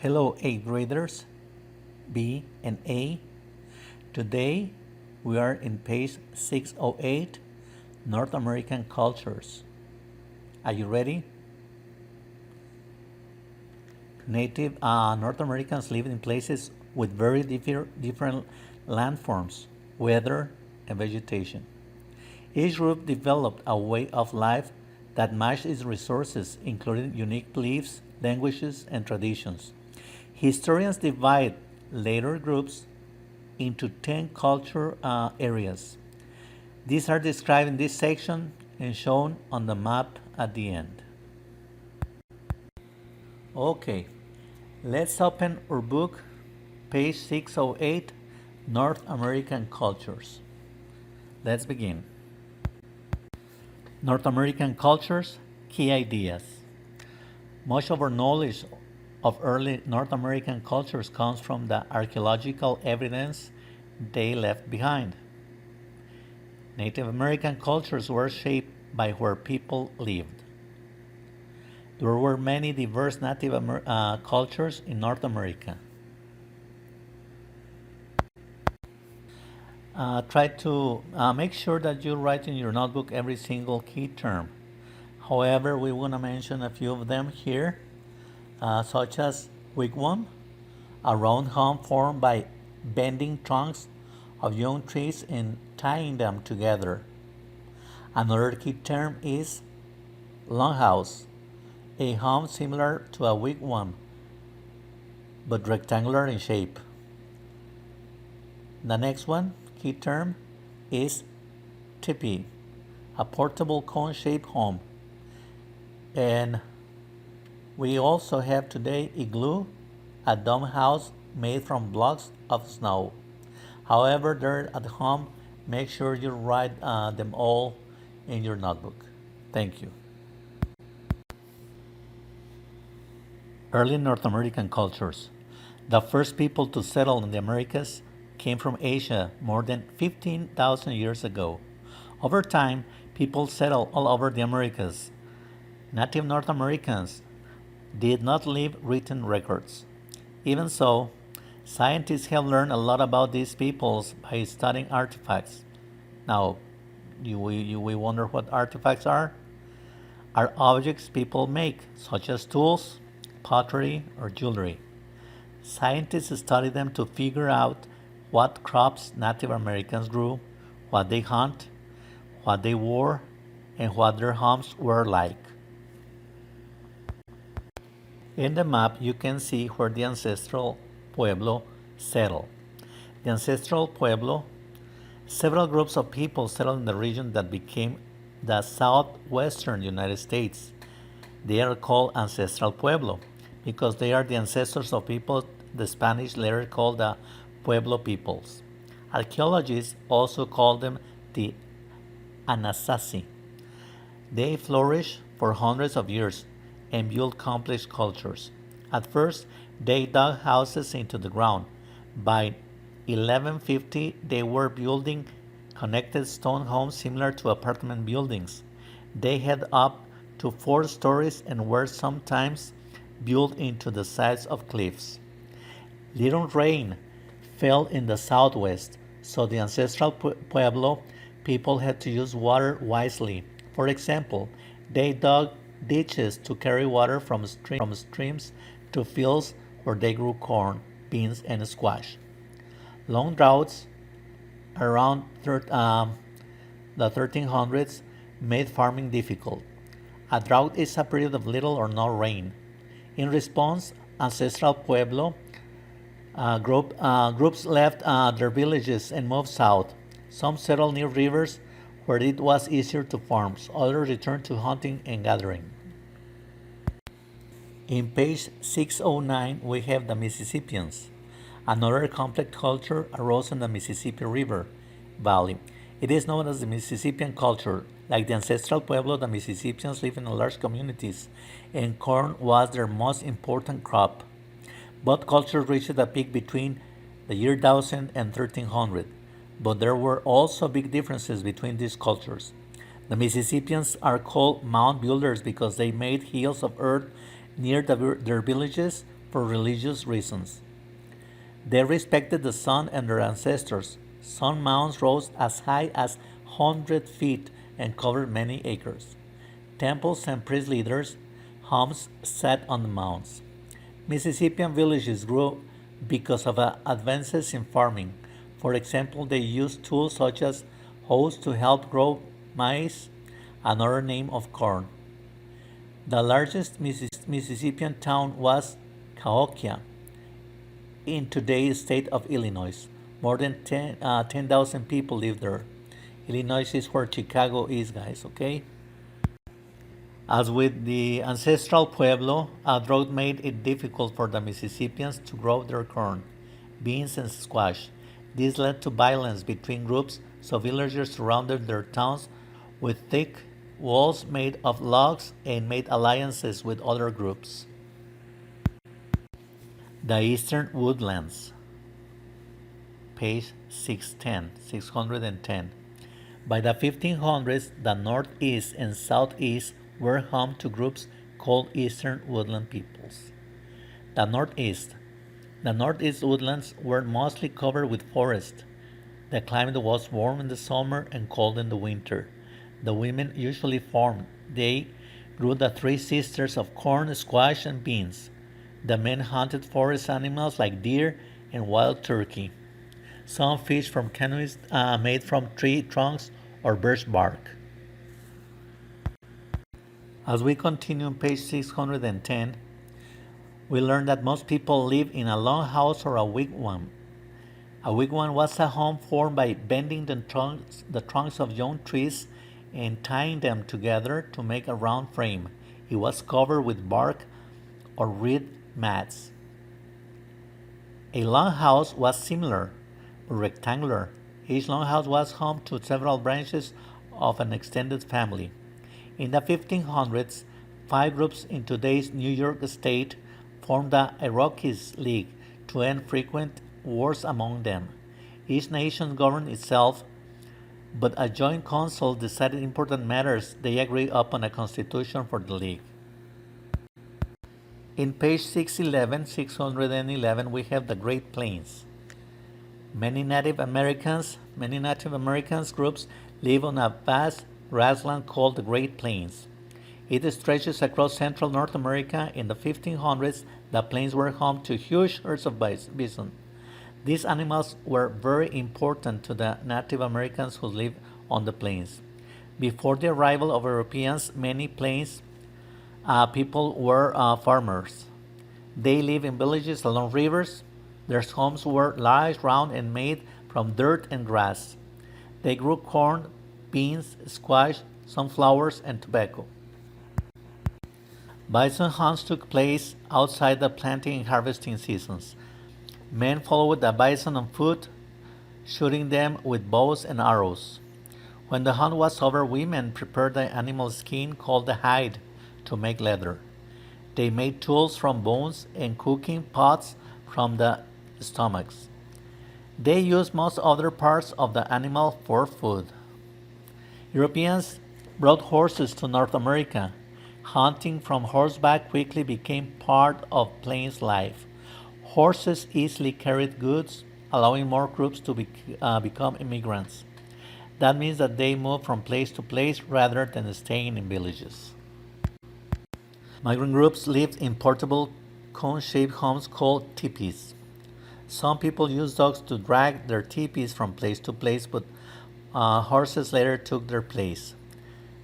Hello, 8th graders, B and A. Today we are in page 608, North American Cultures. Are you ready? Native North Americans lived in places with very different landforms, weather, and vegetation. Each group developed a way of life that matched its resources, including unique beliefs, languages, and traditions. Historians divide later groups into 10 culture areas. These are described in this section and shown on the map at the end. Okay, let's open our book, page 608, North American Cultures. Let's begin. North American Cultures, Key Ideas. Much of our knowledge of early North American cultures comes from the archaeological evidence they left behind. Native American cultures were shaped by where people lived. There were many diverse Native cultures in North America. Try to make sure that you write in your notebook every single key term. However, we want to mention a few of them here, such as wigwam, a round home formed by bending trunks of young trees and tying them together. Another key term is longhouse, a home similar to a wigwam but rectangular in shape. The next one, key term, is teepee, a portable cone-shaped home. And we also have today igloo, a dome house made from blocks of snow. However, there at home, make sure you write them all in your notebook. Thank you. Early North American cultures. The first people to settle in the Americas came from Asia more than 15,000 years ago. Over time, people settled all over the Americas. Native North Americans did not leave written records. Even so, scientists have learned a lot about these peoples by studying artifacts. Now, we wonder what artifacts are? Are objects people make, such as tools, pottery, or jewelry. Scientists study them to figure out what crops Native Americans grew, what they hunt, what they wore, and what their homes were like. In the map, you can see where the ancestral pueblo settled. The ancestral pueblo, several groups of people settled in the region that became the southwestern United States. They are called ancestral pueblo because they are the ancestors of people the Spanish later called the Pueblo peoples. Archaeologists also call them the Anasazi. They flourished for hundreds of years and built complex cultures. At first, they dug houses into the ground. By 1150, they were building connected stone homes similar to apartment buildings. They had up to 4 stories and were sometimes built into the sides of cliffs. Little rain fell in the southwest, so the ancestral Pueblo people had to use water wisely. For example, they dug ditches to carry water from streams to fields where they grew corn, beans, and squash. Long droughts around the 1300s made farming difficult. A drought is a period of little or no rain. In response, ancestral Pueblo groups left their villages and moved south. Some settled near rivers where it was easier to farm. Others returned to hunting and gathering. In page 609, we have the Mississippians. Another complex culture arose in the Mississippi River Valley. It is known as the Mississippian culture. Like the ancestral Pueblo, the Mississippians live in large communities, and corn was their most important crop. Both cultures reached a peak between the year 1000 and 1300, but there were also big differences between these cultures. The Mississippians are called mound builders because they made hills of earth near their villages for religious reasons. They respected the sun and their ancestors. Some mounds rose as high as 100 feet and covered many acres. Temples and priest leaders' homes sat on the mounds. Mississippian villages grew because of advances in farming. For example, they used tools such as hoes to help grow maize, another name of corn. The largest Mississippian town was Cahokia in today's state of Illinois. More than 10,000 people live there. Illinois is where Chicago is, guys, okay? As with the ancestral Pueblo, a drought made it difficult for the Mississippians to grow their corn, beans, and squash. This led to violence between groups, so villagers surrounded their towns with thick walls made of logs and made alliances with other groups. The Eastern Woodlands, page 610. By the 1500s, the Northeast and Southeast were home to groups called Eastern Woodland peoples. The Northeast. The Northeast woodlands were mostly covered with forest. The climate was warm in the summer and cold in the winter. The women usually farmed. They grew the three sisters of corn, squash, and beans. The men hunted forest animals like deer and wild turkey. Some fished from canoes made from tree trunks or birch bark. As we continue on page 610, we learn that most people live in a long house or a wigwam. A wigwam was a home formed by bending the trunks of young trees and tying them together to make a round frame. It was covered with bark or reed mats. A longhouse was similar, but rectangular. Each longhouse was home to several branches of an extended family. In the 1500s, five groups in today's New York State formed the Iroquois League to end frequent wars among them. Each nation governed itself, but a joint council decided important matters. They agreed upon a constitution for the league. In page 611, we have the Great Plains. Many Native Americans groups live on a vast grassland called the Great Plains. It stretches across central North America. In the 1500s, the plains were home to huge herds of bison. These animals were very important to the Native Americans who lived on the plains. Before the arrival of Europeans, many plains people were farmers. They lived in villages along rivers. Their homes were large, round, and made from dirt and grass. They grew corn, beans, squash, sunflowers, and tobacco. Bison hunts took place outside the planting and harvesting seasons. Men followed the bison on foot, shooting them with bows and arrows. When the hunt was over, women prepared the animal's skin, called the hide, to make leather. They made tools from bones and cooking pots from the stomachs. They used most other parts of the animal for food. Europeans brought horses to North America. Hunting from horseback quickly became part of plains life. Horses easily carried goods, allowing more groups to become immigrants. That means that they moved from place to place rather than staying in villages. Migrant groups lived in portable cone-shaped homes called teepees. Some people used dogs to drag their teepees from place to place, but horses later took their place.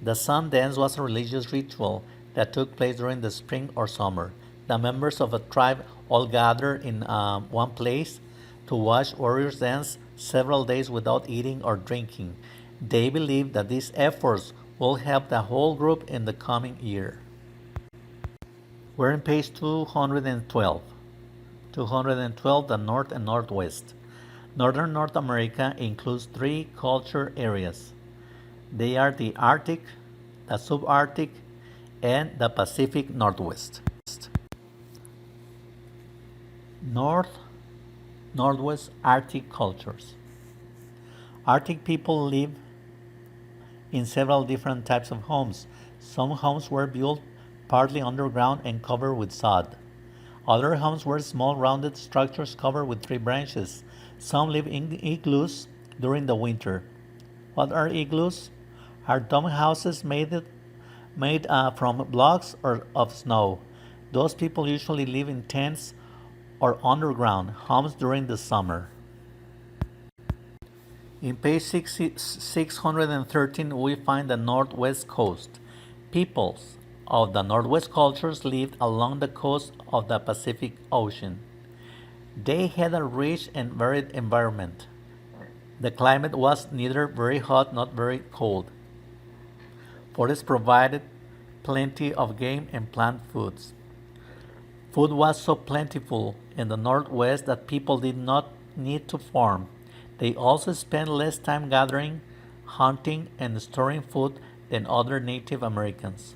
The sun dance was a religious ritual that took place during the spring or summer. The members of a tribe all gathered in one place to watch warriors dance several days without eating or drinking. They believed that these efforts will help the whole group in the coming year. We're on page 212. 212, the North and Northwest. Northern North America includes three culture areas. They are the Arctic, the Subarctic, and the Pacific Northwest. Northwest Arctic cultures. Arctic people live in several different types of homes. Some homes were built partly underground and covered with sod. Other homes were small rounded structures covered with tree branches. Some live in igloos during the winter. What are igloos? Are dome houses made from blocks or of snow. Those people usually live in tents or underground homes during the summer. In page 613, we find the Northwest Coast. Peoples of the Northwest cultures lived along the coast of the Pacific Ocean. They had a rich and varied environment. The climate was neither very hot nor very cold. Forests provided plenty of game and plant foods. Food was so plentiful in the Northwest that people did not need to farm. They also spent less time gathering, hunting, and storing food than other Native Americans.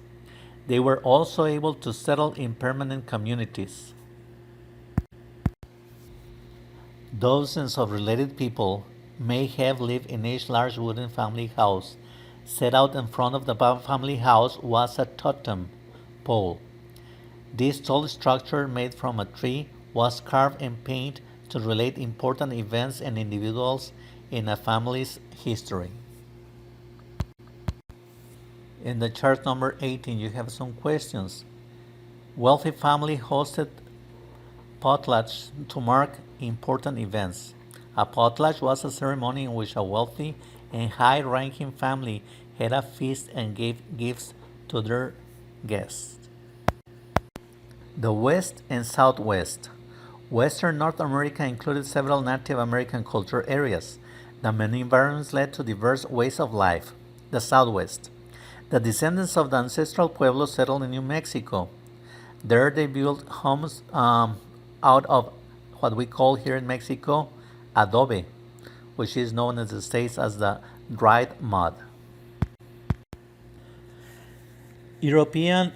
They were also able to settle in permanent communities. Dozens of related people may have lived in each large wooden family house. Set out in front of the family house was a totem pole. This tall structure made from a tree was carved and painted to relate important events and individuals in a family's history. In the chart number 18, you have some questions. Wealthy family hosted potlatch to mark important events. A potlatch was a ceremony in which a wealthy and high ranking family had a feast and gave gifts to their guests. The West and Southwest. Western North America included several Native American culture areas. The many environments led to diverse ways of life. The Southwest. The descendants of the ancestral pueblos settled in New Mexico. There they built homes out of what we call here in Mexico adobe, which is known in the States as the dried mud. European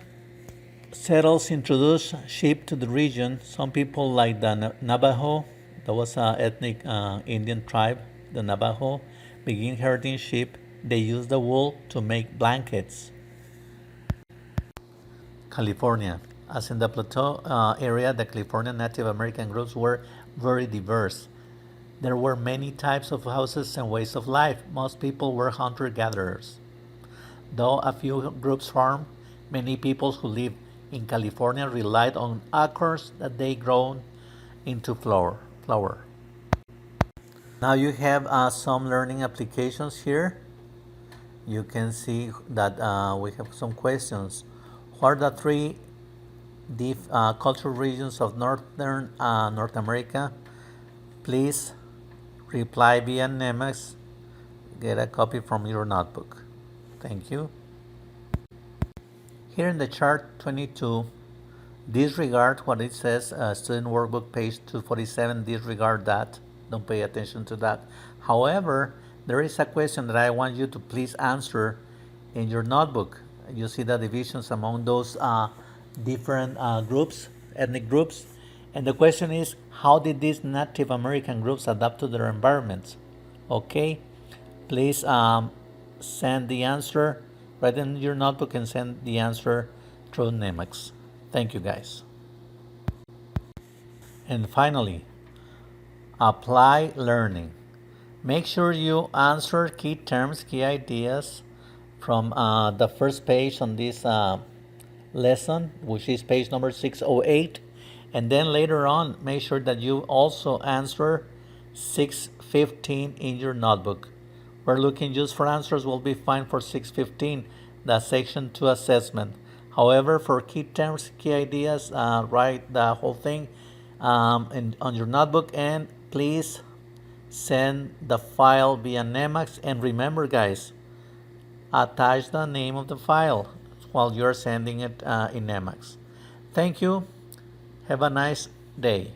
settlers introduced sheep to the region. Some people, like the Navajo, that was an ethnic Indian tribe, the Navajo, began herding sheep. They used the wool to make blankets. California. As in the Plateau area, the California Native American groups were very diverse. There were many types of houses and ways of life. Most people were hunter gatherers. Though a few groups farmed, many people who lived in California relied on acres that they grown into flour. Now you have some learning applications here. You can see that we have some questions. What are the three cultural regions of northern North America? Please reply via Nemex. Get a copy from your notebook. Thank you. Here in the chart 22, disregard what it says, student workbook page 247, disregard that. Don't pay attention to that. However, there is a question that I want you to please answer in your notebook. You see the divisions among those different groups, ethnic groups. And the question is, how did these Native American groups adapt to their environments? Okay, please send the answer, write in your notebook and send the answer through Nemex. Thank you, guys. And finally, apply learning. Make sure you answer key terms, key ideas from the first page on this lesson, which is page number 608. And then later on, make sure that you also answer 615 in your notebook. We're looking just for answers. Will be fine for 615, the section 2 assessment. However, for key terms, key ideas, write the whole thing on your notebook, and please send the file via Nemax. And remember, guys, attach the name of the file while you're sending it in Nemax. Thank you. Have a nice day.